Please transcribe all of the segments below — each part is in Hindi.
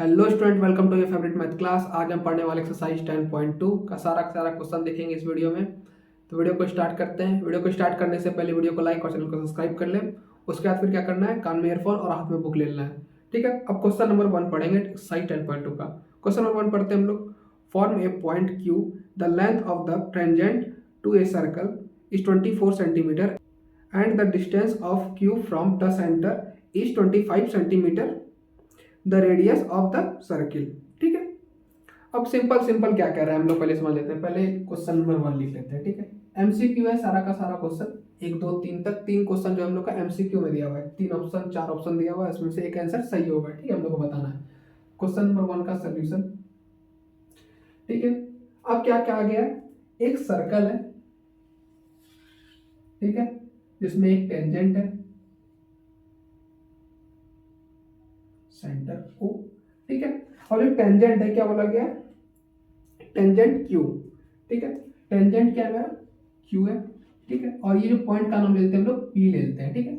Hello student, welcome to your favourite math class. आज हम पढ़ने वाले एक्सरसाइज 10.2 का सारा क्वेश्चन देखेंगे इस वीडियो में। तो वीडियो को स्टार्ट करते हैं। वीडियो को स्टार्ट करने से पहले वीडियो को लाइक और चैनल को सब्सक्राइब कर लें। उसके बाद फिर क्या करना है, कान में ईयरफोन और हाथ में बुक ले लेना है। ठीक है, अब क्वेश्चन नंबर 1 पढ़ेंगे एक्सरसाइज 10.2 का। क्वेश्चन नंबर 1 पढ़ते हैं हम लोग। Form a point Q, the length of the tangent to a circle is 24 centimetre and the distance of q from the center is 25 centimetre, the radius of the circle. ठीक है, अब सिंपल क्या कह रहा है हम लोग पहले समझ लेते हैं। पहले क्वेश्चन नंबर 1 लिख लेते हैं। ठीक है, एमसीक्यू है सारा का सारा क्वेश्चन, 1 2 3 तक 3 क्वेश्चन जो हम लोग का एमसीक्यू में दिया हुआ है। 3 ऑप्शन 4 ऑप्शन दिया हुआ है, इसमें से एक आंसर सही होगा। ठीक है, हम लोग को बताना है क्वेश्चन नंबर 1 का सोल्यूशन। ठीक है, अब क्या क्या आ गया, एक सर्कल है, ठीक है, जिसमें एक टेंजेंट है सेंटर O। ठीक है, और जो टेंजेंट है क्या बोला गया, टेंजेंट Q। ठीक है, टेंजेंट क्या है, Q है। ठीक है, और ये जो पॉइंट का नाम लेते हैं हम लोग P लेते हैं। ठीक है,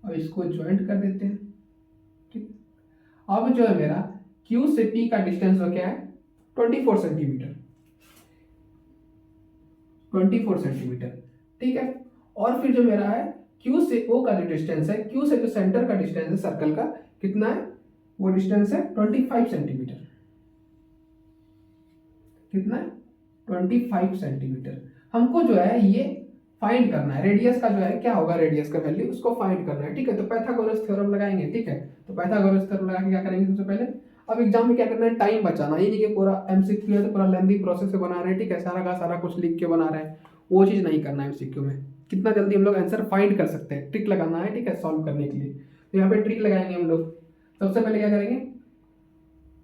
और इसको ज्वाइंट कर देते हैं। ठीक है, अब जो है मेरा Q से P का डिस्टेंस हो क्या है, 24 सेंटीमीटर। 24 सेंटीमीटर। ठीक है, और फिर जो मेरा है Q से O का जो डिस्टेंस है, Q से जो सेंटर का डिस्टेंस है सर्कल का कितना है, वो डिस्टेंस है 25 सेंटीमीटर। कितना है, 25 सेंटीमीटर। हमको जो है ये फाइंड करना है, रेडियस का जो है क्या होगा, रेडियस का वैल्यू उसको फाइंड करना है। ठीक है, तो पाइथागोरस थ्योरम लगाएंगे। ठीक है, तो पाइथागोरस थ्योरम लगा के क्या करेंगे सबसे पहले, अब एग्जाम में क्या करना है, टाइम बचाना। ये नहीं कि पूरा एमसीक्यू है तो पूरा लेंथी प्रोसेस से बना रहे हैं। ठीक है, सारा का सारा कुछ लिख के बना रहे हैं, वो चीज़ नहीं करना है एमसीक्यू में। कितना जल्दी हम लोग आंसर फाइंड कर सकते हैं, ट्रिक लगाना है। ठीक है, सॉल्व करने के लिए तो यहाँ पे ट्रिक लगाएंगे हम लोग। सबसे पहले क्या करेंगे,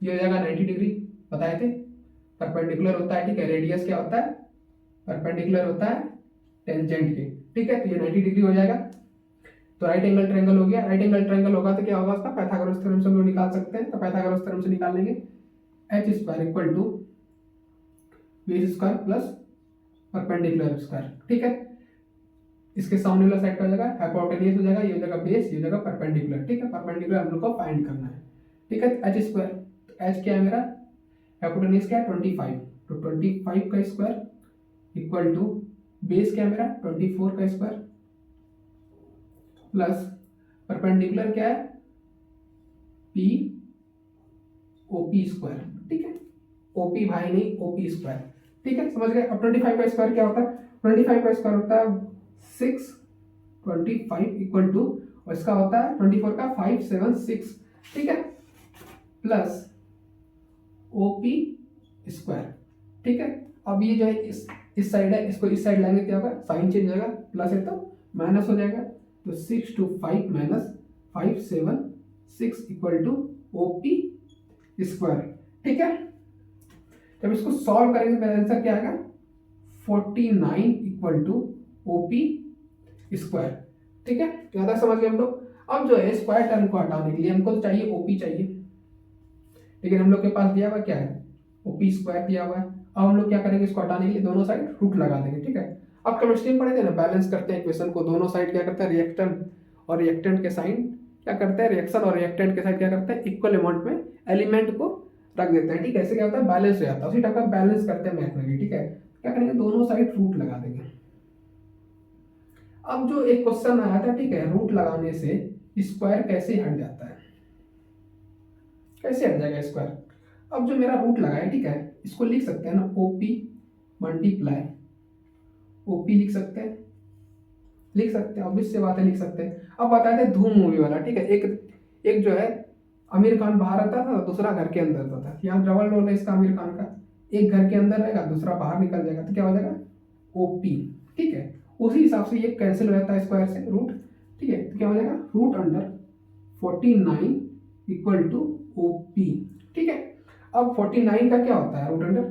ये हो जाएगा 90 डिग्री, बताए थे परपेंडिकुलर होता है। ठीक है, रेडियस क्या होता है, परपेंडिकुलर होता है टेंजेंट के। ठीक है, तो ये 90 डिग्री हो जाएगा। तो राइट एंगल ट्रायंगल हो गया। राइट एंगल ट्रायंगल होगा तो क्या होगा, उसका पाइथागोरस थ्योरम से हम लोग निकाल सकते हैं। तो पाइथागोरस थ्योरम से निकाल लेंगे, H square equal to base square plus perpendicular square. ठीक है, इसके सामने वाला साइड का हो जाएगा हाइपोटेन्यूज हो जाएगा, ये हो जाएगा बेस, ये हो जाएगा परपेंडिकुलर। ठीक है, परपेंडिकुलर हम लोग को फाइंड करना है। ठीक है, एच स्क्वायर, तो एच क्या है मेरा, हाइपोटेन्यूज क्या है 25, तो 25 का स्क्वायर इक्वल टू बेस क्या है मेरा 24 का स्क्वायर प्लस परपेंडिकुलर क्या है पी ओपी स्क्वायर। ठीक है, ओपी भाई नहीं, ओपी स्क्वायर। ठीक है, समझ गए। अब 25 का स्क्वायर क्या होता है, 25 का स्क्वायर होता है 625 इक्वल टू, और इसका होता है 24 का 576। ठीक है, प्लस ओपी स्क्वायर। ठीक है, अब ये जो है इस साइड है, इसको इस साइड लाएंगे क्या होगा, साइन चेंज होगा, प्लस है तो माइनस हो जाएगा। तो 6 to 5 minus 576 equal to OP square. ठीक है, जब इसको सॉल्व करेंगे तो आंसर क्या आएगा, 49 इक्वल टू ओपी स्क्वायर। ठीक है, ज्यादा समझ गए हम लोग। अब जो है स्क्वायर टर्म को हटाने के लिए हमको तो चाहिए ओपी चाहिए, लेकिन हम लोग के पास दिया हुआ क्या है, ओपी स्क्वायर दिया हुआ है। अब हम लोग क्या करेंगे, इसको हटाने के लिए दोनों साइड रूट लगा देंगे। ठीक है, अब केमिस्ट्री में पढ़े थे ना, बैलेंस करते हैं इक्वेशन को, दोनों साइड क्या करता है, रिएक्टेंट और रिएक्टेंट के साइन क्या करते हैं, रिएक्शन और रिएक्टेंट के साइड क्या करते हैं, इक्वल अमाउंट में एलिमेंट को रख देते हैं। ठीक है, ऐसे क्या होता है, बैलेंस हो जाता है। उसी टाइप का बैलेंस करते हैं मैथ में भी। ठीक है, क्या करेंगे, दोनों साइड रूट लगा देंगे। अब जो एक क्वेश्चन आया था, ठीक है, रूट लगाने से स्क्वायर कैसे हट जाता है, कैसे हट जाएगा स्क्वायर। अब जो मेरा रूट लगा है, ठीक है, इसको लिख सकते हैं ना, ओपी मल्टीप्लाई ओपी लिख सकते हैं, लिख सकते हैं, ऑब्वियस सी बात है, लिख सकते हैं। अब बताए थे धूम मूवी वाला। ठीक है, एक जो है आमिर खान बाहर आता था, दूसरा घर के अंदर आता था। यहाँ डबल रोल है इसका आमिर खान का, एक घर के अंदर रहेगा, दूसरा बाहर निकल जाएगा, तो क्या हो जाएगा ओपी। ठीक है, उसी हिसाब से ये कैंसिल हो जाता है स्क्वायर से रूट। ठीक है, तो क्या हो जाएगा, root under 49 equal to OP. ठीक है, अब 49 का क्या होता है, रूट अंडर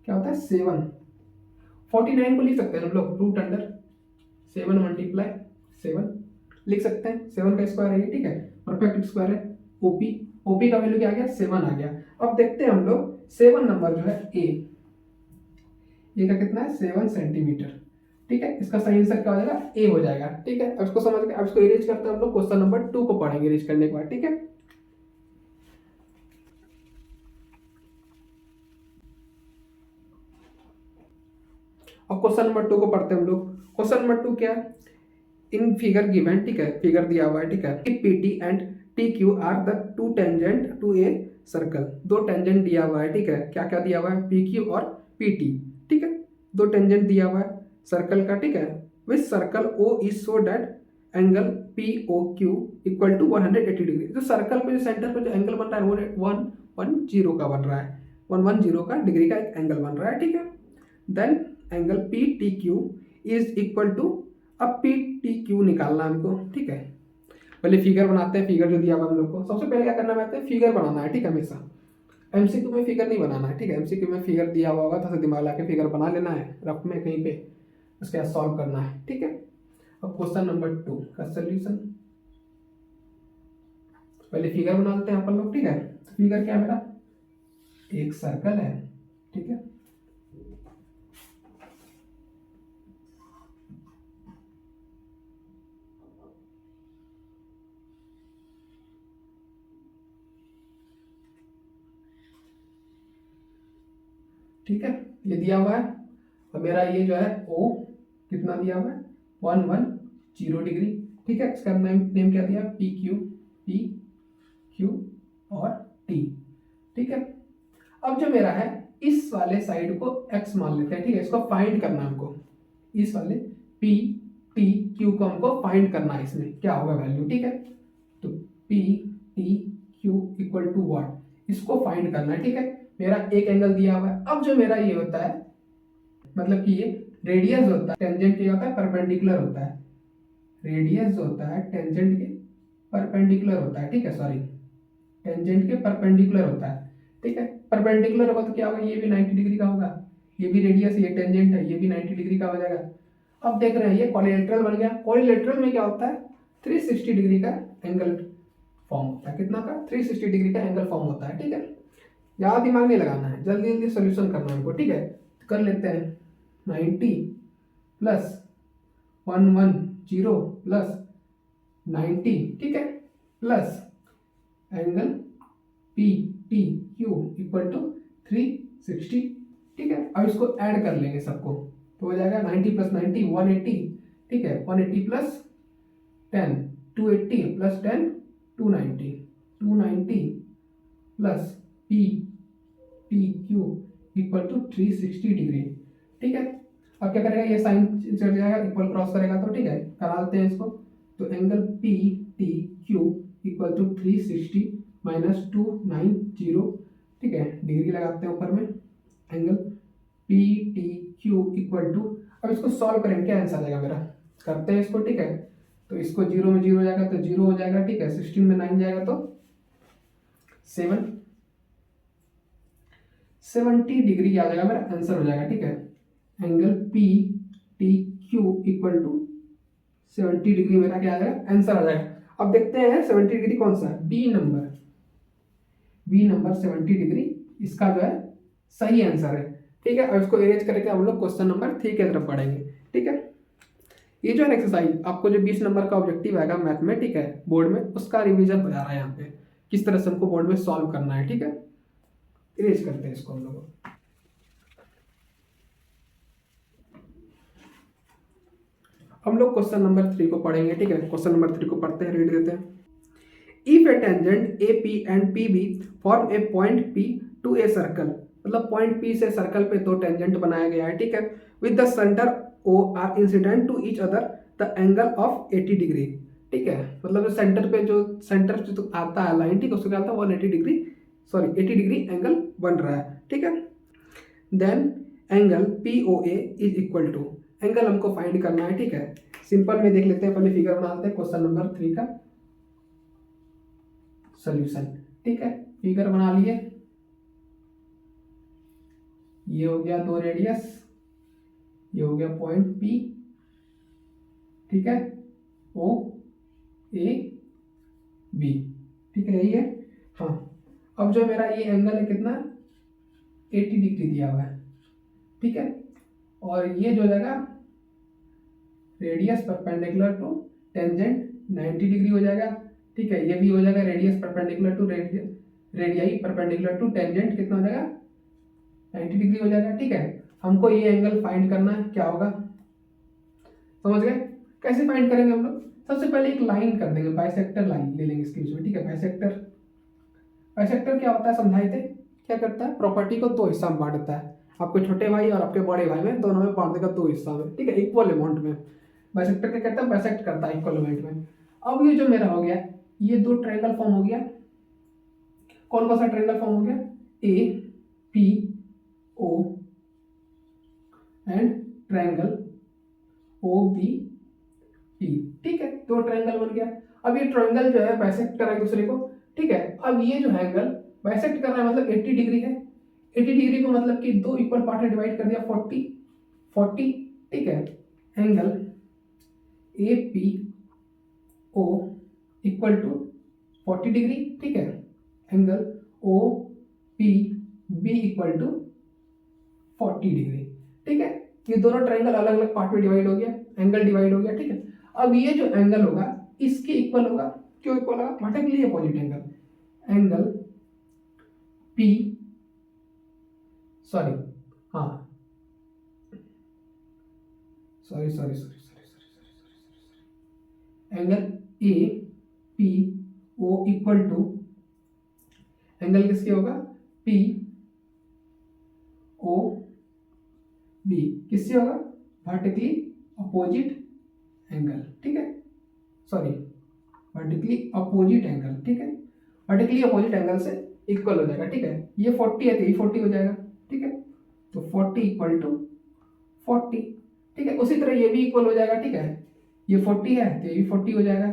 क्या होता है 7। 49 को लिख सकते हैं हम लोग, रूट अंडर 7 मल्टीप्लाई 7 लिख सकते हैं। 7 का स्क्वायर है ये। ठीक है, परफेक्ट स्क्वायर है ओपी। ओपी का वैल्यू क्या आ गया, 7 आ गया। अब देखते हैं हम लोग 7 नंबर जो है ए, ये का कितना है 7 सेंटीमीटर। ठीक है, इसका सही आंसर क्या हो जाएगा, ए हो जाएगा। ठीक है, अब इसको समझ के अब इसको इरेज करते हैं हम लोग, क्वेश्चन नंबर 2 को पढ़ेंगे इरेज करने के बाद। ठीक है, अब क्वेश्चन नंबर 2 को पढ़ते हैं हम लोग। क्वेश्चन नंबर 2 क्या है, इन फिगर गिवन, ठीक है, फिगर दिया हुआ है, ठीक है, P T and T Q are the two tangent to a circle. दो टेंजेंट दिया हुआ है, ठीक है, क्या क्या दिया हुआ है, पी क्यू और पी टी, ठीक है, दो टेंजेंट दिया हुआ है सर्कल का, ठीक है, with circle O is so that angle P O Q equal to 180 degree. जो सर्कल पे जो सेंटर पे जो एंगल बन रहा है वो 110 का बन रहा है, 110 का डिग्री का एक एंगल बन रहा है, ठीक है। Then angle P T Q is equal to, अब पी टी क्यू निकालना है हमको, ठीक है। पहले फिगर बनाते हैं, फिगर जो दिया हुआ हम लोग को, सबसे पहले क्या करना है, फिगर बनाना है, ठीक है। हमेशा एमसीक्यू में फिगर नहीं बनाना है, ठीक है। एमसीक्यू में फिगर दिया हुआ होगा तो दिमाग लगा के फिगर बना लेना है रफ में कहीं पे, उसके बाद सॉल्व करना है, ठीक है। अब क्वेश्चन नंबर 2 का सोल्यूशन, पहले फिगर बनाते हैं अपन लोग, ठीक है। फिगर क्या है मेरा, एक सर्कल है, ठीक है, ठीक है, ये दिया हुआ है। और मेरा ये जो है ओ कितना दिया हुआ है, 110 डिग्री, ठीक है। इसका नेम क्या दिया, पी क्यू और टी, ठीक है। अब जो मेरा है इस वाले साइड को x मान लेते हैं, ठीक है। इसको फाइंड करना है हमको, इस वाले पी टी क्यू को हमको फाइंड करना है, इसमें क्या होगा वैल्यू, ठीक है। तो P T Q equal to what, इसको फाइंड करना है, ठीक है। मेरा एक एंगल दिया हुआ है। अब जो मेरा ये होता है, मतलब कि ये रेडियस होता है, टेंजेंट क्या होता है, परपेंडिकुलर होता है। रेडियस जो होता है टेंजेंट के परपेंडिकुलर होता है, ठीक है, सॉरी, टेंजेंट के परपेंडिकुलर होता है, ठीक है। परपेंडिकुलर होगा तो क्या होगा, ये भी 90 डिग्री का होगा, ये भी रेडियस, ये टेंजेंट है, ये भी 90 डिग्री का हो जाएगा। अब देख रहे हैं ये कॉलीलेटरल बन गया। कॉलीलेटरल में क्या होता है, 360 डिग्री का एंगल फॉर्म होता है, कितना का, 360 डिग्री का एंगल फॉर्म होता है, ठीक है। ज़्यादा दिमाग नहीं लगाना है, जल्दी जल्दी सोल्यूशन करना है हमको, ठीक है। कर लेते हैं, 90 प्लस 110 प्लस 90, ठीक है, plus angle P T Q equal to 360, ठीक है। अब इसको ऐड कर लेंगे सबको, तो हो जाएगा 90 प्लस 90 180, ठीक है, 180 plus 10 280 plus 10 290, 290 plus P T Q equal to 360 degree, ठीक है। अब क्या करेगा, ये साइन चढ़ जाएगा, इक्वल क्रॉस करेगा, तो ठीक है, करा लेते हैं इसको। तो angle P T Q equal to 360 minus 290, ठीक है, डिग्री लगाते हैं ऊपर में, angle P T Q equal to, अब इसको सॉल्व करेंगे, क्या आंसर आएगा मेरा, करते हैं इसको, ठीक है। तो इसको 0 में 0 हो जाएगा तो 0 हो जाएगा, ठीक है, 16 में 9 जाएगा तो 70 डिग्री आ जाएगा, मेरा आंसर हो जाएगा, ठीक है। Angle P T Q equal to 70 degree मेरा क्या आ जाएगा, आंसर आ जाएगा। अब देखते हैं 70 डिग्री कौन सा है, बी नंबर 70 डिग्री इसका जो है सही आंसर है, ठीक है। और इसको इरेज करके हम लोग क्वेश्चन नंबर 3 की तरफ बढ़ेंगे, ठीक है। ये जो है एक्सरसाइज आपको जो 20 नंबर का ऑब्जेक्टिव आएगा मैथ में, ठीक है, बोर्ड में, उसका रिवीजन हो जा रहा है यहाँ पे, किस तरह से हमको बोर्ड में सॉल्व करना है, ठीक है। इरेज करते हैं इसको हम लोग। हम लोग क्वेश्चन नंबर 3 को पढ़ेंगे, ठीक है। क्वेश्चन नंबर 3 को पढ़ते हैं, रीड देते हैं। If a tangent A P and P B form a point P to a circle, मतलब पॉइंट पी से सर्कल पे दो टेंजेंट बनाया गया है, ठीक है, with the centre O are incident to each other the angle of 80 degree, ठीक है। मतलब सेंटर पे जो तो आता है लाइन, ठीक है, उसको क्या आता है 180 डिग्री, सॉरी 80 डिग्री एंगल बन रहा है, ठीक है। Then angle P O A is equal to, angle हमको फाइंड करना है, ठीक है। सिंपल में देख लेते हैं, पहले फिगर बनाते हैं क्वेश्चन नंबर 3 का सॉल्यूशन, ठीक है। फिगर बना लिए, ये हो गया दो रेडियस, ये हो गया पॉइंट पी, ठीक है, ओ ए बी, ठीक है, यही है, हाँ। अब जो मेरा ये एंगल है कितना, 80 डिग्री दिया हुआ है, ठीक है। और ये जो जाएगा radius perpendicular to tangent 90 degree हो जाएगा, ठीक है। ये भी हो जाएगा radius perpendicular to radii perpendicular to tangent, कितना हो जाएगा 90 डिग्री हो जाएगा, ठीक है। हमको ये एंगल फाइंड करना है, क्या होगा, समझ गए। कैसे फाइंड करेंगे हम लोग, सबसे पहले एक लाइन कर देंगे, बाइसेक्टर लाइन ले लेंगे इसके बीच में, ठीक है। बाइसेक्टर, बाइसेक्टर क्या होता है समझाए थे, क्या करता है, प्रॉपर्टी को दो हिस्सा में बांटता है, आपके छोटे भाई और आपके बड़े भाई में, दोनों में बांट देगा दो हिस्सा में, ठीक है, इक्वल अमाउंट में। बाइसेक्टर क्या करता है, बाइसेक्ट करता है इक्वल अमाउंट में। अब ये जो मेरा हो गया, ये दो ट्रायंगल फॉर्म हो गया, कौन कौन सा ट्रायंगल फॉर्म हो गया, A P O and triangle O B P, ठीक है, दो ट्रायंगल बन गया। अब ये ट्रायंगल जो है बाइसेक्ट कर रहा है एक दूसरे को, ठीक है। अब ये जो है एंगल बाइसेक्ट कर रहा है मतलब 80 डिग्री है, 80 डिग्री को मतलब कि दो इक्वल पार्ट में डिवाइड कर दिया, 40 40, ठीक है। Angle A P O equal to 40 degree, ठीक है। Angle O P B equal to 40 degree, ठीक है। ये दोनों ट्रायंगल अलग अलग पार्ट में डिवाइड हो गया, एंगल डिवाइड हो गया, ठीक है। अब ये जो एंगल होगा इसके इक्वल होगा, क्यों इक्वल होगा, vertically opposite angle, angle P sorry हाँ sorry sorry sorry angle A P O equal to angle किसके होगा, पी ओ बी किससे होगा, वर्टिकली अपोजिट एंगल, ठीक है, सॉरी वर्टिकली अपोजिट एंगल, ठीक है, वर्टिकली अपोजिट एंगल से इक्वल हो जाएगा, ठीक है। ये 40 है तो ये 40 हो जाएगा, ठीक है। तो 40 इक्वल टू 40, ठीक है। उसी तरह ये भी इक्वल हो जाएगा, ठीक है, ये 40 है तो ये भी 40 हो जाएगा,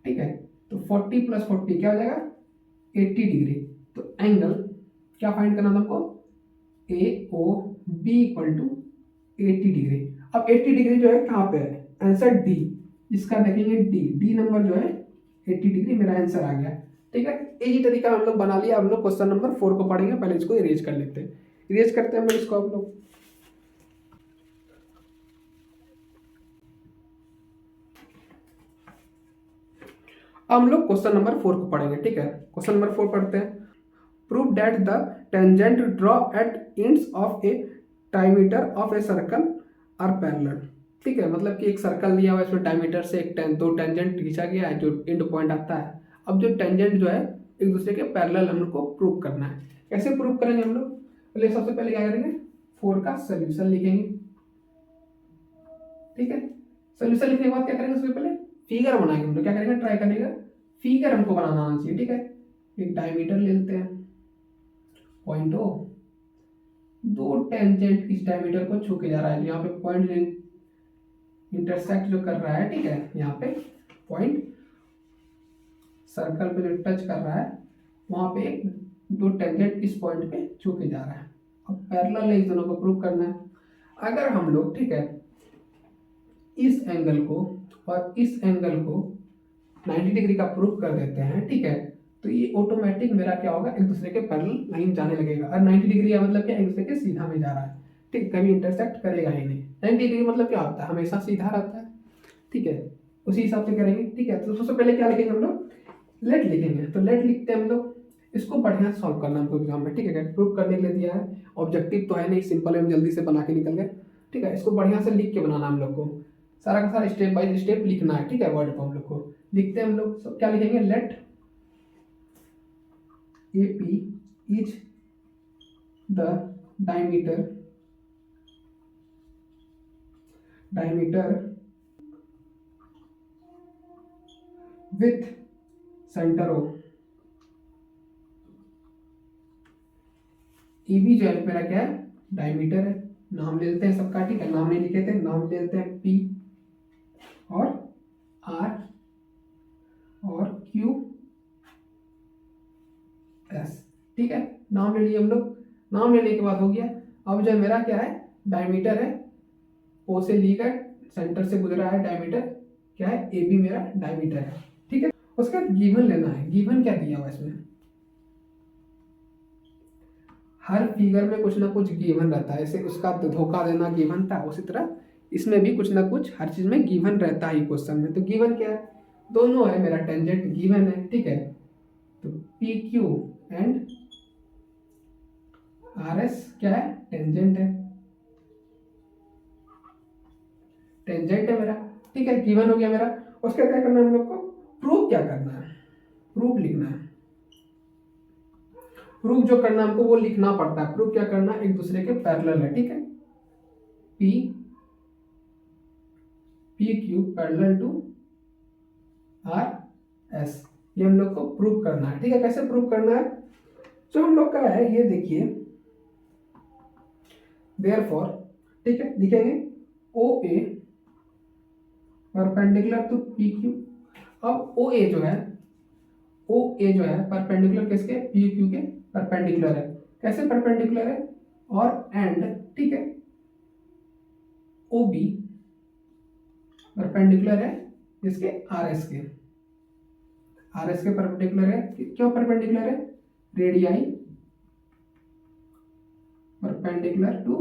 ठीक है। तो 40 प्लस 40 क्या हो जाएगा, 80 डिग्री। तो एंगल क्या फाइंड करना था हमको, A O B equal to 80 degree. अब 80 डिग्री जो है कहाँ पे है, आंसर डी, इसका देखेंगे डी, डी नंबर जो है 80 डिग्री मेरा आंसर आ गया, ठीक है। यही तरीका हम लोग बना लिया। हम लोग क्वेश्चन नंबर 4 को पढ़ेंगे, पहले इसको इरेज कर लेते हैं, इरेज करते हैं हम लोग इसको। हम लोग क्वेश्चन नंबर 4 को पढ़ेंगे, ठीक है। क्वेश्चन नंबर 4 पढ़ते हैं। Prove that the tangent draw at ends of a diameter of a circle are parallel, ठीक है। मतलब कि एक सर्कल दिया हुआ है, इसमें डायमीटर से दो टेंजेंट खींचा गया है, जो एंड पॉइंट आता है। अब जो टेंजेंट जो है एक दूसरे के पैरेलल हम लोग को प्रूव करना है। कैसे प्रूव करेंगे हम लोग, पहले सबसे पहले क्या करेंगे, 4 का सोल्यूशन लिखेंगे, ठीक है। सोल्यूशन लिखने के बाद क्या करेंगे, सबसे पहले फिगर बनाएंगे हम लोग, क्या करेंगे, ट्राई करेंगे, फिगर हमको बनाना आना चाहिए, ठीक है। एक डायमीटर ले लेते हैं, पॉइंट ओ, दो टेंजेंट इस डायमीटर को छू के जा रहा है, यहाँ पे पॉइंट इंटरसेक्ट जो कर रहा है, ठीक है, यहाँ पे पॉइंट सर्कल पे जो टच कर रहा है वहां पे एक दो टेंजेंट इस पॉइंट पे छू के जा रहा है। अब पैरेलल है, इस दोनों को प्रूव करना है। अगर हम लोग, ठीक है, इस एंगल को और इस एंगल को 90 डिग्री का प्रूव कर देते हैं, ठीक है, तो ये ऑटोमेटिक मेरा क्या होगा, एक दूसरे के पैरेलल लाइन जाने लगेगा। और 90 डिग्री का मतलब क्या, एक दूसरे के सीधा में जा रहा है, ठीक, कभी इंटरसेक्ट करेगा ही नहीं। 90 डिग्री मतलब क्या होता है, हमेशा सीधा रहता है, ठीक है, उसी हिसाब से करेंगे, ठीक है। तो सबसे पहले क्या लिखेंगे हम लोग, लेट लिखेंगे। तो लेट लिखते हैं हम लोग, इसको बढ़िया से सॉल्व करना हमको एग्जाम में, ठीक है। प्रूव करने के लिए दिया है, ऑब्जेक्टिव तो है नहीं, सिंपल है, हम जल्दी से बना के निकल गए, ठीक है। इसको बढ़िया से लिख के बनाना हम लोग को, सारा का सारा स्टेप बाय स्टेप लिखना है, ठीक है। वर्ड को हम लोग को लिखते हैं, हम लोग सब क्या लिखेंगे, let A P is the diameter with centre O, A B जो है मेरा क्या है, डायमीटर है। नाम ले लेते हैं सबका, ठीक है, नाम नहीं लिखे थे, नाम ले लेते हैं पी और आर और क्यू एस, ठीक है। नाम ले लिए हम लोग, नाम लेने के बाद हो गया। अब जो मेरा क्या है, डायमीटर है, ओ से लीकर सेंटर से गुजरा है डायमीटर, क्या है, ए बी मेरा डायमीटर है, ठीक है। उसके बाद गिवन लेना है, गिवन क्या दिया हुआ इसमें, हर फिगर में कुछ ना कुछ गिवन रहता है, जैसे उसका धोखा देना गिवन था, उसी तरह इसमें भी कुछ ना कुछ हर चीज में गिवन रहता है क्वेश्चन में। तो गिवन क्या है, दोनों है, मेरा टेंजेंट गिवन है, ठीक है। तो P Q and R S क्या है, टेंजेंट है, है, गिवन हो गया मेरा। उसका क्या करना है हम लोग को, प्रूफ क्या करना है, प्रूफ लिखना है। प्रूफ जो करना हमको वो लिखना पड़ता है। प्रूफ क्या करना, एक दूसरे के पैरेलल है, ठीक है। P P Q parallel to R S, ये हम लोग को प्रूफ करना है, ठीक है। कैसे प्रूफ करना है, जो हम लोग का है ये देखिए, देयरफॉर, ठीक है, लिखेंगे ओ ए परपेंडिकुलर टू पी क्यू। अब ओ ए जो है, ओ ए जो है परपेंडिकुलर किसके, पी क्यू के परपेंडिकुलर है। कैसे परपेंडिकुलर है, और एंड, ठीक है, ओ बी परपेंडिकुलर है इसके आर एस के, आर एस के परपेंडिकुलर है। क्यों परपेंडिकुलर है, रेडियाई परपेंडिकुलर टू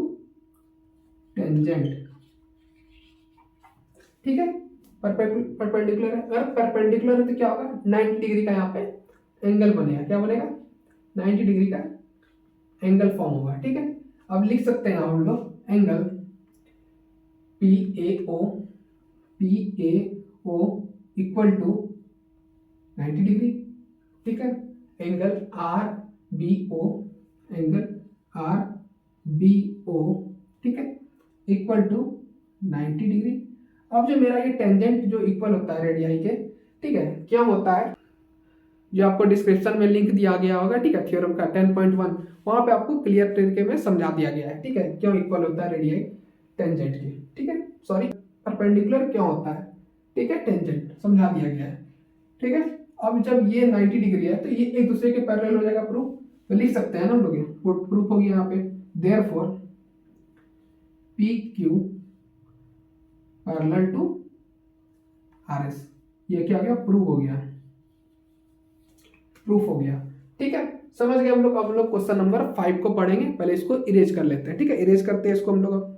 टेंजेंट, ठीक है। परपेंडिकुलर है, अगर परपेंडिकुलर है तो क्या होगा, 90 डिग्री का यहाँ पे एंगल बनेगा। क्या बनेगा, 90 डिग्री का एंगल फॉर्म होगा, ठीक है। अब लिख सकते हैं हम लोग angle P A O equal to 90 degree, ठीक है। Angle R B O, angle R B O, ठीक है, इक्वल टू 90 डिग्री। अब जो मेरा ये टेंजेंट जो इक्वल होता है रेडियाई के, ठीक है, क्या होता है, जो आपको डिस्क्रिप्शन में लिंक दिया गया होगा, ठीक है, थ्योरम का 10.1, वहां पे आपको क्लियर तरीके में समझा दिया गया है, ठीक है, क्यों इक्वल होता है रेडियाई टेंजेंट के, ठीक है, सॉरी परपेंडिकुलर क्यों होता है, ठीक है, टेंजेंट समझा दिया गया है, ठीक है। अब जब ये 90 डिग्री है तो ये एक दूसरे के पैरेलल हो जाएगा प्रूफ, तो लिख सकते हैं ना हम लोग, प्रूफ हो गया यहाँ पे, therefore P Q parallel to R S, ये क्या हो गया, प्रूफ हो गया, प्रूफ हो गया, ठीक है। समझ गए हम लोग। अब हम लोग क्वेश्चन नंबर 5 को पढ़ेंगे, पहले इसको इरेज कर लेते हैं, ठीक है, इरेज करते हैं इसको हम लोग।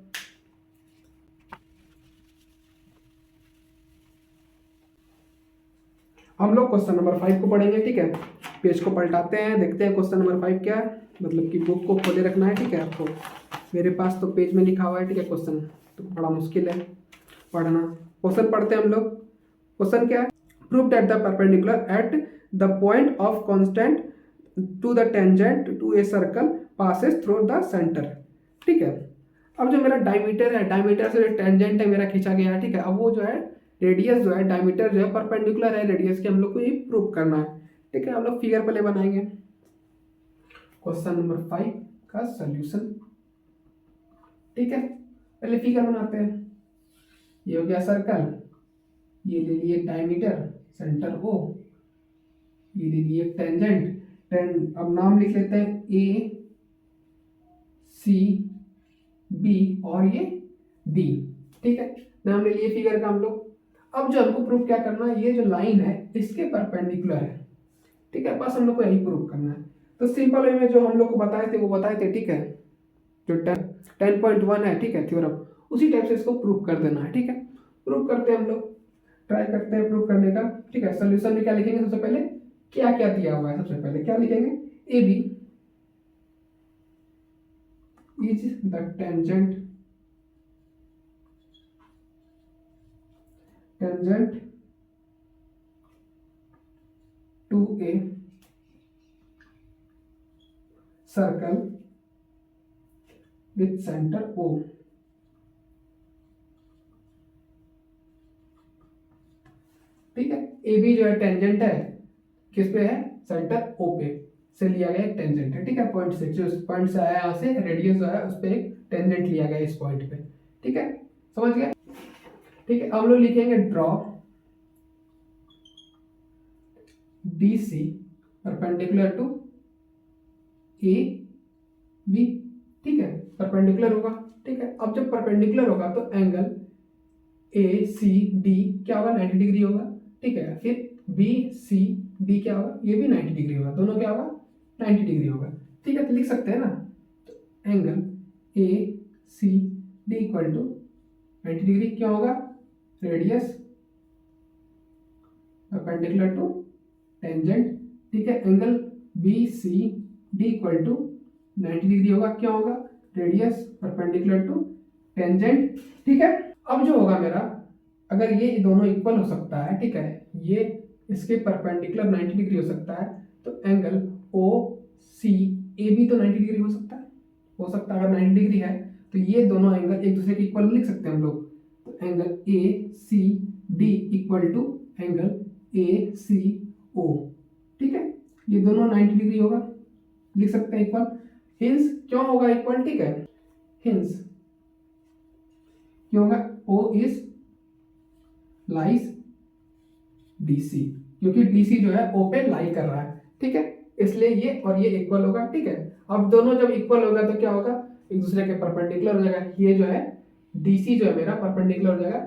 हम लोग क्वेश्चन नंबर 5 को पढ़ेंगे, ठीक है। पेज को पलटाते हैं, देखते हैं क्वेश्चन नंबर 5 क्या है, मतलब कि बुक को खोले रखना है, ठीक है आपको। मेरे पास तो पेज में लिखा हुआ है, ठीक है, क्वेश्चन तो बड़ा मुश्किल है पढ़ना। क्वेश्चन पढ़ते हैं हम लोग। क्वेश्चन क्या है, prove that the perpendicular at the point of constant to the tangent to a circle passes through the centre, ठीक है। अब जो मेरा डायमीटर है, डायमीटर से जो टेंजेंट है मेरा खींचा गया है, ठीक है। अब वो जो है रेडियस जो है, डायमीटर जो है परपेंडिकुलर है रेडियस के, हम लोग को ये प्रूव करना है, ठीक है। हम लोग फिगर पहले बनाएंगे। क्वेश्चन नंबर 5 का सॉल्यूशन, ठीक है, पहले फिगर बनाते हैं। ये हो गया सर्कल, ये ले लिए डायमीटर, सेंटर ओ, ये ले लिए टेंजेंट, अब नाम लिख लेते हैं ए सी बी और ये डी, ठीक है, नाम ले लिए फिगर का हम लोग। अब जो हमको प्रूफ क्या करना है, ये जो लाइन है इसके परपेंडिकुलर है, ठीक है, बस हम लोग को यही प्रूफ करना है। तो सिंपल वे में जो हम लोग को बताए थे वो बताए थे, ठीक है, जो 10.1 है, ठीक है, थ्योरम, उसी टाइप से इसको प्रूफ कर देना है, ठीक है। प्रूफ करते हैं हम लोग, ट्राई करते हैं प्रूफ करने का, ठीक है। सोल्यूशन में क्या लिखेंगे, सबसे पहले क्या क्या दिया हुआ है, सबसे पहले क्या लिखेंगे, A B is the tangent to a circle with centre O, ठीक है। ए बी जो है टेंजेंट है, किस पे है, सेंटर ओ पे से लिया गया एक टेंजेंट है, ठीक है, पॉइंट से, जो पॉइंट से आया यहाँ से रेडियस जो है उस पर एक टेंजेंट लिया गया इस पॉइंट पे, ठीक है, समझ गए, ठीक है। अब लोग लिखेंगे draw D C perpendicular to A B, ठीक है, परपेंडिकुलर होगा, ठीक है। अब जब परपेंडिकुलर होगा तो एंगल ए सी डी क्या होगा, 90 डिग्री होगा, ठीक है। फिर बी सी डी क्या होगा, ये भी 90 डिग्री होगा, दोनों क्या होगा, 90 डिग्री होगा, ठीक है। तो लिख सकते हैं ना, तो angle A C D equal to 90 degree क्यों होगा, रेडियस परपेंडिकुलर टू टेंजेंट, ठीक है। Angle B C D equal to 90 degree होगा, क्यों होगा, रेडियस परपेंडिकुलर टू टेंजेंट, ठीक है। अब जो होगा मेरा, अगर ये दोनों इक्वल हो सकता है, ठीक है, ये इसके परपेंडिकुलर 90 डिग्री हो सकता है, तो angle O C A B तो 90 डिग्री हो सकता है, अगर 90 डिग्री है तो ये दोनों एंगल एक दूसरे के इक्वल लिख सकते हैं हम लोग। तो angle A C D equal to angle A C O, ठीक है, ये दोनों 90 डिग्री होगा, लिख सकते हैं इक्वल। हिंस क्यों होगा इक्वल, ठीक है, हिंस क्यों होगा, ओ इज लाइज डीसी, क्योंकि डीसी जो है ओ पे लाई कर रहा है, ठीक है, इसलिए ये और ये इक्वल होगा, ठीक है। अब दोनों जब इक्वल होगा तो क्या होगा, एक दूसरे के परपेंडिकुलर हो जाएगा, ये जो है डीसी जो है मेरा परपेंडिकुलर हो जाएगा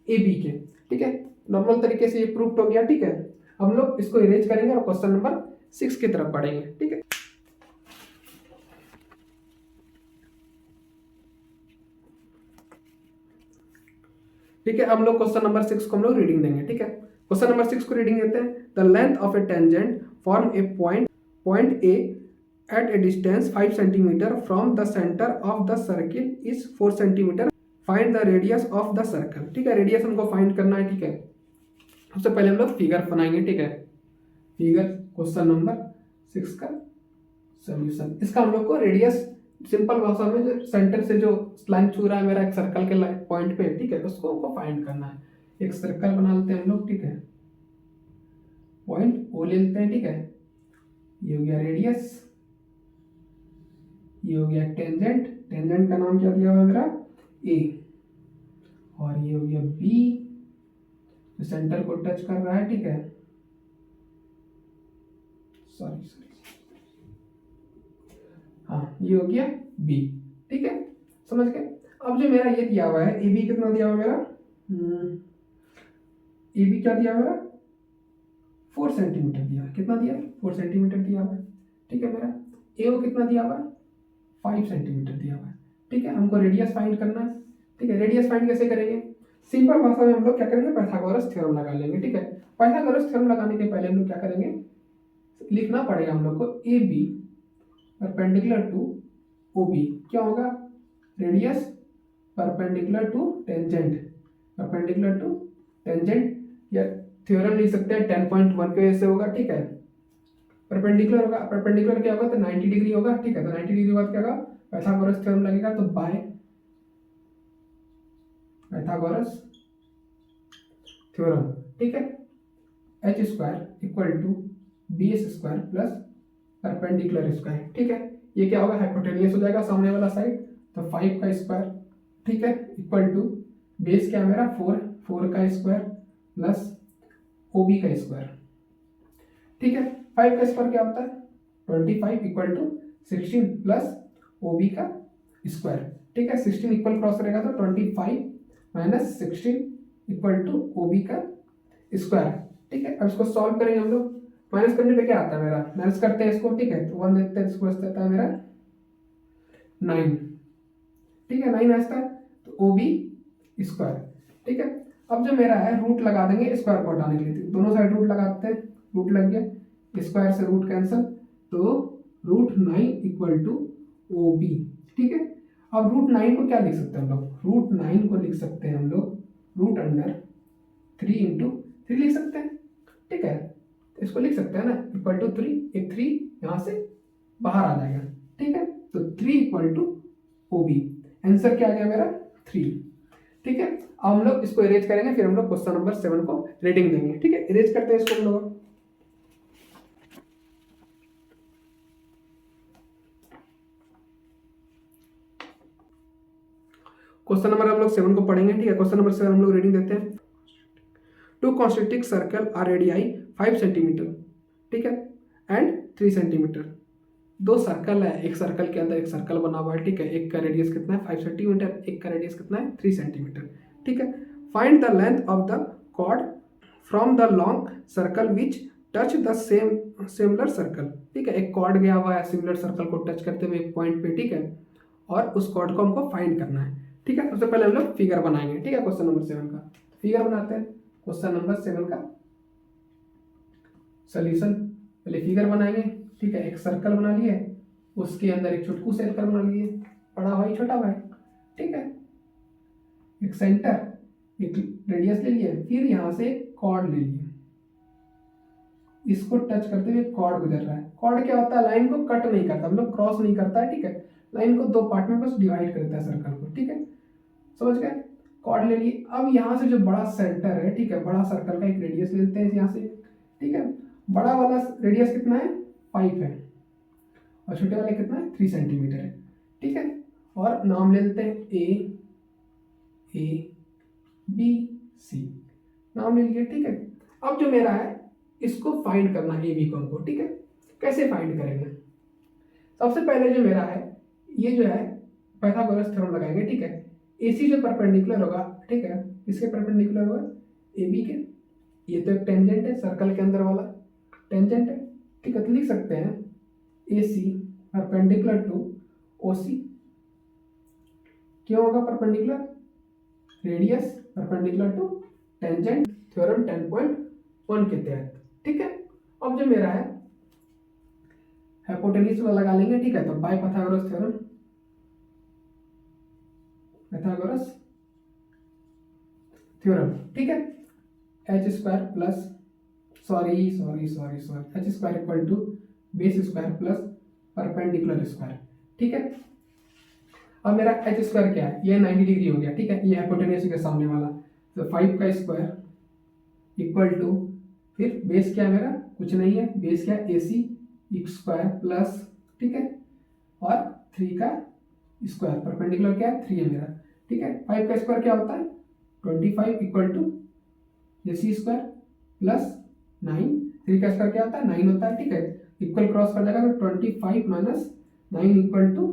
ए बी के, ठीक है। नॉर्मल तरीके से ये प्रूफ हो गया, ठीक है। हम लोग इसको इरेज करेंगे और क्वेश्चन नंबर 6 की तरफ पढ़ेंगे, ठीक है। ठीक है, हम लोग क्वेश्चन नंबर 6 को हम लोग रीडिंग देंगे, ठीक है। क्वेश्चन नंबर 6 को रीडिंग देते हैं। The length of a tangent form a point A at a distance 5 centimetre from the centre of the circle is 4 centimetre, find the radius of the circle, ठीक है। रेडियस हमको फाइंड करना है, ठीक है। सबसे पहले हम लोग फिगर बनाएंगे, ठीक है। फिगर क्वेश्चन नंबर 6 का सोल्यूशन, इसका हम लोग को रेडियस सिंपल भाषा में जो सेंटर से जो लाइन छू रहा है मेरा एक सर्कल के पॉइंट पे, ठीक है, उसको हमको फाइंड करना है। एक सर्कल बना लेते हैं हम लोग, ठीक है, पॉइंट ओ ले लेते हैं, ठीक है। ये हो गया रेडियस, ये हो गया टेंजेंट, टेंजेंट का नाम क्या दिया हुआ है मेरा ए, और ये हो गया बी जो सेंटर को टच कर रहा है, ठीक है, सॉरी हाँ, ये हो गया बी, ठीक है, समझ गए। अब जो मेरा ये दिया हुआ है ए बी, कितना दिया हुआ मेरा, ए बी क्या दिया मेरा 4 सेंटीमीटर दिया, कितना दिया 4 सेंटीमीटर दिया हुआ है, ठीक है। मेरा ए ओ कितना दिया हुआ है 5 सेंटीमीटर दिया हुआ है, ठीक है। हमको रेडियस फाइंड करना है, ठीक है। रेडियस फाइंड कैसे करेंगे, सिंपल भाषा में हम लोग क्या करेंगे, पाइथागोरस थ्योरम लगा लेंगे, ठीक है। पाइथागोरस थ्योरम लगाने के पहले हम लोग क्या करेंगे, लिखना पड़ेगा हम लोग को A B perpendicular to O B, क्या होगा, radius perpendicular to tangent, perpendicular to tangent, या थ्योरम लिख सकते हैं 10.1 के वजह से होगा, ठीक है। परपेंडिकुलर होगा, परपेंडिकुलर क्या होगा, तो 90 डिग्री होगा, ठीक है। तो 90 डिग्री बाद क्या होगा, पाइथागोरस थ्योरम लगेगा, तो बाय पाइथागोरस थ्योरम, ठीक है, H square equal to B S square plus perpendicular square, ठीक है। ये क्या होगा, हाइपोटेनियस हो जाएगा सामने वाला साइड, तो 5 का स्क्वायर, ठीक है, इक्वल टू बेस क्या मेरा 4 का स्क्वायर प्लस ओ बी का स्क्वायर, ठीक है। 5 का स्क्वायर क्या होता है 25 equal to 16 plus O B का स्क्वायर, ठीक है। 16 इक्वल क्रॉस रहेगा तो 25 minus 16 equal to O B का स्क्वायर, ठीक है। अब इसको सॉल्व करेंगे हम लोग, माइनस करने पे क्या आता है मेरा, माइनस करते हैं इसको, ठीक है, तो 1 देते हैं, इसको आता है मेरा 9, ठीक है, 9 आता है, तो ओ बी स्क्वायर, ठीक है। अब जो मेरा है रूट लगा देंगे स्क्वायर को हटाने के लिए, दोनों साइड रूट लगाते हैं, रूट लग गया, स्क्वायर से रूट कैंसिल, तो √9 इक्वल टू ओ बी, ठीक है। अब √9 को क्या लिख सकते हैं हम लोग, √9 को लिख सकते हैं हम लोग रूट अंडर 3 इंटू 3 लिख सकते हैं, ठीक है। तो इसको लिख सकते हैं ना, इक्वल टू 3, एक 3 यहाँ से बाहर आ जाएगा, ठीक है। तो 3 equal to O B, answer क्या आ गया मेरा 3, ठीक है। अब हम लोग इसको इरेज करेंगे, फिर हम लोग क्वेश्चन नंबर 7 को रेटिंग देंगे, ठीक है। इरेज करते हैं इसको हम लोग, क्वेश्चन नंबर हम लोग 7 को पढ़ेंगे, ठीक है। क्वेश्चन नंबर 7 हम लोग रीडिंग देते हैं। 2 concentric circle are radii 5 centimetre, ठीक है, एंड 3 सेंटीमीटर। 2 सर्कल है, एक सर्कल के अंदर एक सर्कल बना हुआ है, ठीक है। एक का रेडियस कितना है 5 सेंटीमीटर, एक का रेडियस कितना है 3 सेंटीमीटर, ठीक है। Find the length of the chord from the long circle which touch the similar circle, ठीक है। एक कॉर्ड गया हुआ है सिमिलर सर्कल को टच करते हुए एक पॉइंट पे, ठीक है, और उस कॉर्ड को हमको फाइंड करना है, ठीक है। सबसे पहले हम लोग फिगर बनाएंगे, ठीक है, क्वेश्चन नंबर 7 का फिगर बनाते हैं। क्वेश्चन नंबर 7 का सोल्यूशन, पहले फिगर बनाएंगे, ठीक है। एक सर्कल बना लिए, उसके अंदर एक छोटकू सर्कल बना लिए, बड़ा भाई छोटा भाई, ठीक है, एक सेंटर, एक रेडियस ले लिए, फिर यहाँ से एक कॉर्ड ले लिए, इसको टच करते हुए कॉर्ड गुजर रहा है। कॉर्ड क्या होता है, लाइन को कट नहीं करता, मतलब क्रॉस नहीं करता है, ठीक है, लाइन को दो पार्ट में बस डिवाइड करता है सर्कल को, ठीक है, समझ गए। कॉर्ड ले लिए। अब यहाँ से जो बड़ा सेंटर है, ठीक है, बड़ा सर्कल का एक रेडियस लेते हैं यहाँ से, ठीक है, बड़ा वाला रेडियस कितना है 5 है और छोटे वाले कितना है 3 सेंटीमीटर है, ठीक है, और नाम ले लेते हैं ए बी सी, नाम ले लिए, ठीक है। अब जो मेरा है इसको फाइंड करना है ए बी को हमको, ठीक है। कैसे फाइंड करेंगे, सबसे पहले जो मेरा है ये जो है पाइथागोरस थ्योरम लगाएंगे, ठीक है। एसी जो परपेंडिकुलर होगा, ठीक है, इसके परपेंडिकुलर होगा ए बी के, ये तो एक टेंजेंट है सर्कल के अंदर वाला टेंजेंट है, ठीक है, तो लिख सकते हैं ए सी परपेंडिकुलर टू ओ सी। क्यों होगा perpendicular, radius perpendicular to tangent, theorem 10.1 के तहत, ठीक है। अब जो मेरा है हाइपोटेन्यूज वाला लगा लेंगे, ठीक है, तो by Pythagoras theorem, Pythagoras theorem, ठीक है, H square plus sorry H square equal to base square plus perpendicular square, ठीक है। अब मेरा एच स्क्वायर क्या है, ये 90 डिग्री हो गया, ठीक है, ये हाइपोटेन्यूज के सामने वाला, तो 5 का स्क्वायर इक्वल टू, फिर बेस क्या है मेरा, कुछ नहीं है, बेस क्या है ए सी स्क्वायर प्लस, ठीक है, और 3 का स्क्वायर, परपेंडिकुलर क्या है 3 है मेरा, ठीक है। 5 का स्क्वायर क्या होता है 25 equal to A C square plus 9, 3 का स्क्वायर क्या होता है 9 होता है, ठीक है, इक्वल क्रॉस कर जाएगा तो 25 minus 9 equal to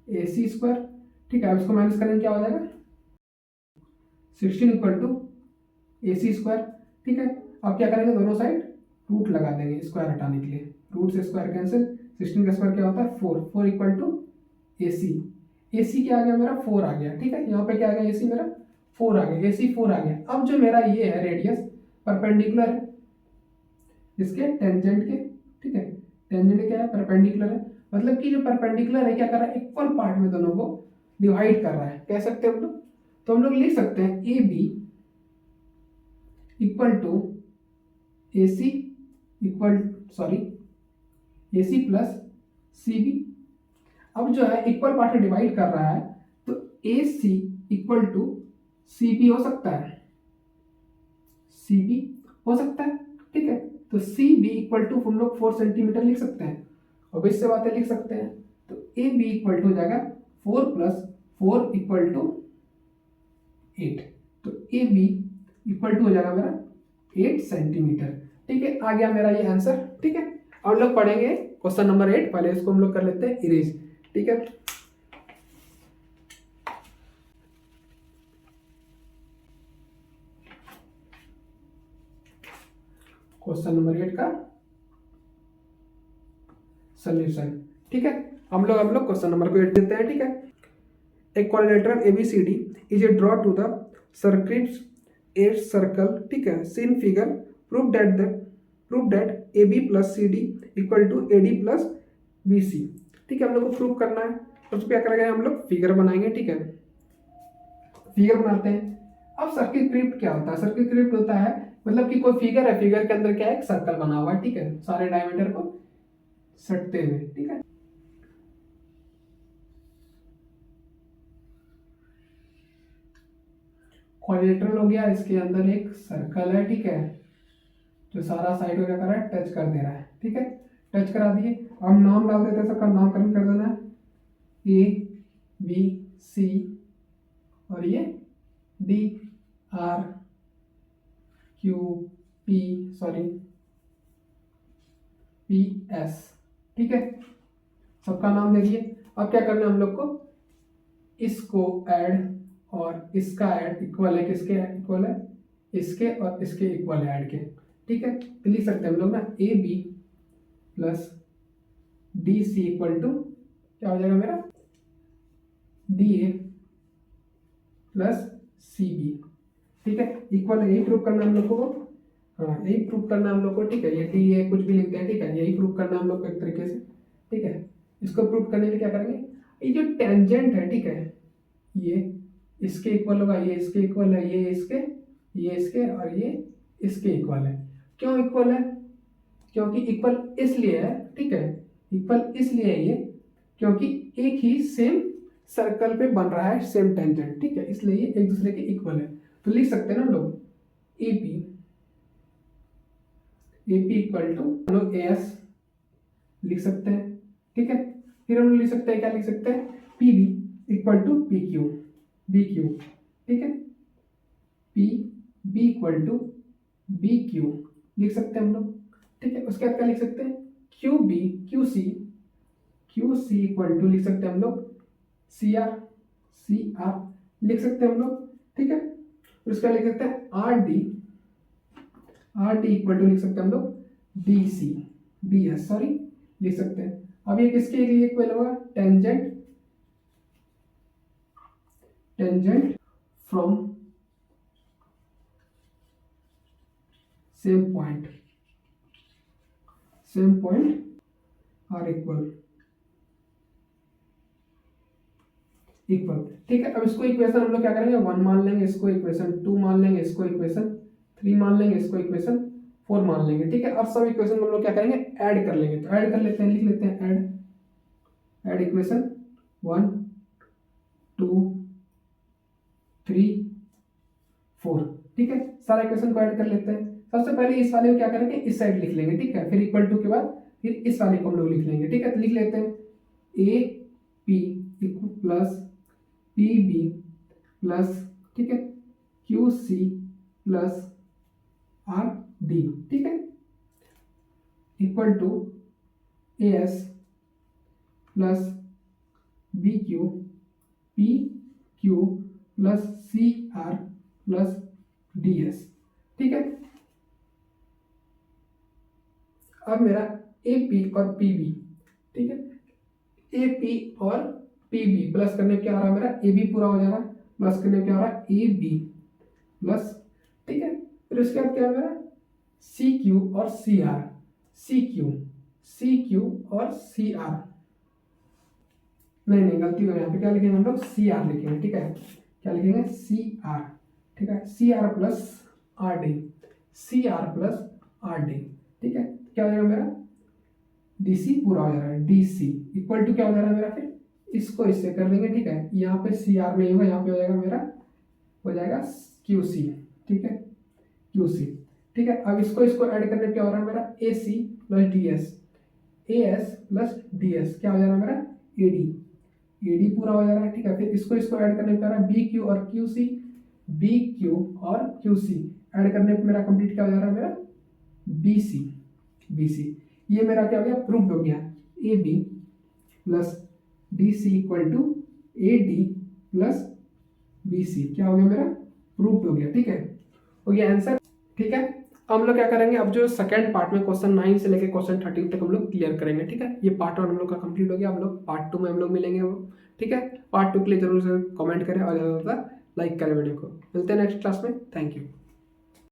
A C square, ठीक है। अब इसको माइनस करेंगे क्या हो जाएगा 16 equal to A C square, ठीक है। अब क्या करेंगे, दोनों साइड रूट लगा देंगे स्क्वायर हटाने के लिए, रूट से स्क्वायर कैंसिल, 16 का स्क्वायर क्या होता है 4 इक्वल टू ए सी क्या आ गया मेरा 4 आ गया, ठीक है, यहाँ पे क्या आ गया ए सी मेरा 4 आ गया, ए सी 4 आ गया। अब जो मेरा ये है रेडियस परपेंडिकुलर है इसके टेंजेंट के, ठीक है, टेंजेंट क्या है परपेंडिकुलर है, मतलब कि जो परपेंडिकुलर है क्या कर रहा है इक्वल पार्ट में दोनों को डिवाइड कर रहा है, कह सकते हैं हम लोग। तो हम लोग लिख सकते हैं A B equal to A C A C plus C B. अब जो है इक्वल पार्ट में डिवाइड कर रहा है, तो ए सी इक्वल टू सी बी हो सकता है, सी बी हो सकता है, ठीक है, तो सी बी इक्वल टू हम लोग 4 सेंटीमीटर लिख सकते हैं, और इससे बातें लिख सकते हैं, तो ए बी इक्वल टू हो जाएगा 4 प्लस 4 इक्वल टू 8, तो ए बी इक्वल टू हो जाएगा मेरा 8 सेंटीमीटर, ठीक है, आ गया मेरा ये आंसर, ठीक है। अब लोग पढ़ेंगे क्वेश्चन नंबर 8, पहले इसको हम लोग कर लेते हैं इरेज, ठीक है। क्वेश्चन नंबर 8 का सॉल्यूशन, ठीक है, हम लोग क्वेश्चन नंबर को 8 देते हैं, ठीक है। A quadrilateral ABCD is a draw to the circumference a circle, ठीक है, seen figure, prove that AB plus CD equal to AD plus BC, ठीक है, हम लोग को प्रूव करना है। तो क्या करेंगे, हम लोग फिगर बनाएंगे, ठीक है, फिगर बनाते हैं। अब सर्किल क्या होता है, सर्किल होता है मतलब कि कोई फिगर है, फिगर के अंदर क्या है एक सर्कल बना हुआ है, ठीक है, सारे डायमीटर को सटते हुए, ठीक है। क्वाड्रिलेटरल हो गया, इसके अंदर एक सर्कल है, ठीक है, जो सारा साइड को क्या कर रहा है टच कर दे रहा है, ठीक है, टच करा दिए। अब नाम डाल देते हैं, सबका नामकरण कर देना है ए बी सी और ये D R Q P S, ठीक है, सबका नाम दे दिए। अब क्या करना है हम लोग को, इसको ऐड और इसका ऐड इक्वल है, किसके इक्वल है, इसके और इसके इक्वल है ऐड के, ठीक है, तो लिख सकते हैं हम लोग ना A B plus D C equal to क्या हो जाएगा मेरा D A plus C B, ठीक है, इक्वल है, यही प्रूव करना हम लोग को, हाँ यही प्रूव करना हम लोग को, ठीक है, ये डी ए कुछ भी लिखते हैं, ठीक है, यही प्रूव करना हम लोग को एक तरीके से, ठीक है। इसको प्रूव करने के लिए क्या करेंगे, ये जो टेंजेंट है, ठीक है, ये इसके इक्वल होगा, ये इसके इक्वल है, ये इसके और ये इसके इक्वल है। क्यों इक्वल है? क्योंकि इक्वल इसलिए है, ठीक है, इक्वल इसलिए है ये क्योंकि एक ही सेम सर्कल पे बन रहा है, सेम टेंजेंट, ठीक है, इसलिए ये एक दूसरे के इक्वल है। तो लिख सकते हैं ना हम लोग AP इक्वल टू AS लिख सकते हैं, ठीक है। फिर हम लोग लिख सकते हैं, क्या लिख सकते हैं, PB इक्वल टू BQ, ठीक है, PB इक्वल टू BQ लिख सकते हैं हम लोग, ठीक है। उसके बाद क्या लिख सकते हैं, QC इक्वल टू लिख सकते हैं हम लोग CR लिख सकते हैं हम लोग, ठीक है। फिर उसका लिख सकते हैं RD इक्वल टू लिख सकते हैं हम लोग DS सॉरी लिख सकते हैं। अब ये किसके लिए इक्वल होगा, tangent from same point are equal, ठीक है। अब इसको इक्वेशन हम लोग क्या करेंगे, 1 मान लेंगे, इसको इक्वेशन 2 मान लेंगे, इसको इक्वेशन 3 मान लेंगे, इसको इक्वेशन 4 मान लेंगे, ठीक है। अब सब इक्वेशन हम लोग क्या करेंगे, ऐड कर लेंगे। तो ऐड कर लेते हैं, लिख लेते हैं ऐड इक्वेशन 1 2 3 4, ठीक है। सारा इक्वेशन को ऐड कर लेते हैं। सबसे पहले इस वाले को क्या करेंगे, इस साइड लिख लेंगे, ठीक है। फिर इक्वल टू के बाद फिर इस वाले को हम लोग लिख लेंगे, ठीक है। तो लिख लेते हैं AP प्लस PB प्लस, ठीक है, QC प्लस RD, ठीक है, equal to AS plus BQ PQ plus CR plus DS, ठीक है। अब मेरा AP और PB, ठीक है, AP और PB प्लस करने क्या आ रहा है, मेरा AB पूरा हो जा रहा है, प्लस करने क्या आ रहा है, AB प्लस, ठीक है। फिर उसके बाद क्या है मेरा CQ और CR, CQ और CR, नहीं गलती हो, यहाँ पे क्या लिखेंगे हम लोग, CR लिखेंगे, ठीक है। क्या लिखेंगे, CR, ठीक है, CR प्लस RD, ठीक है। क्या हो जाएगा मेरा DC पूरा हो जा रहा है, DC इक्वल टू क्या हो जा रहा है मेरा, फिर इसको इससे कर देंगे, ठीक है। यहाँ पे CR नहीं होगा, यहाँ पे हो जाएगा मेरा, हो जाएगा QC, ठीक है, QC, ठीक है। अब इसको ऐड करने क्या हो रहा है मेरा, AC plus DS, AS plus DS क्या हो जा रहा है मेरा, AD पूरा हो जा रहा है, ठीक है। फिर इसको ऐड करने पे आ रहा है BQ और QC ऐड करने पे मेरा कंप्लीट क्या हो जा रहा है मेरा, BC, ये मेरा क्या हो गया, प्रूफ हो गया, AB plus DC equal to AD plus BC क्या हो गया मेरा, प्रूफ हो गया, ठीक है, हो गया आंसर, ठीक है। हम लोग क्या करेंगे, अब जो सेकंड पार्ट में क्वेश्चन 9 से लेकर क्वेश्चन 13 तक हम लोग क्लियर करेंगे, ठीक है। ये पार्ट 1 हम लोग का कंप्लीट हो गया, हम लोग पार्ट 2 में हम लोग मिलेंगे, ठीक है। पार्ट 2 के लिए जरूर से कमेंट करें और ज़्यादा लाइक करें वीडियो को। मिलते हैं नेक्स्ट क्लास में, थैंक यू।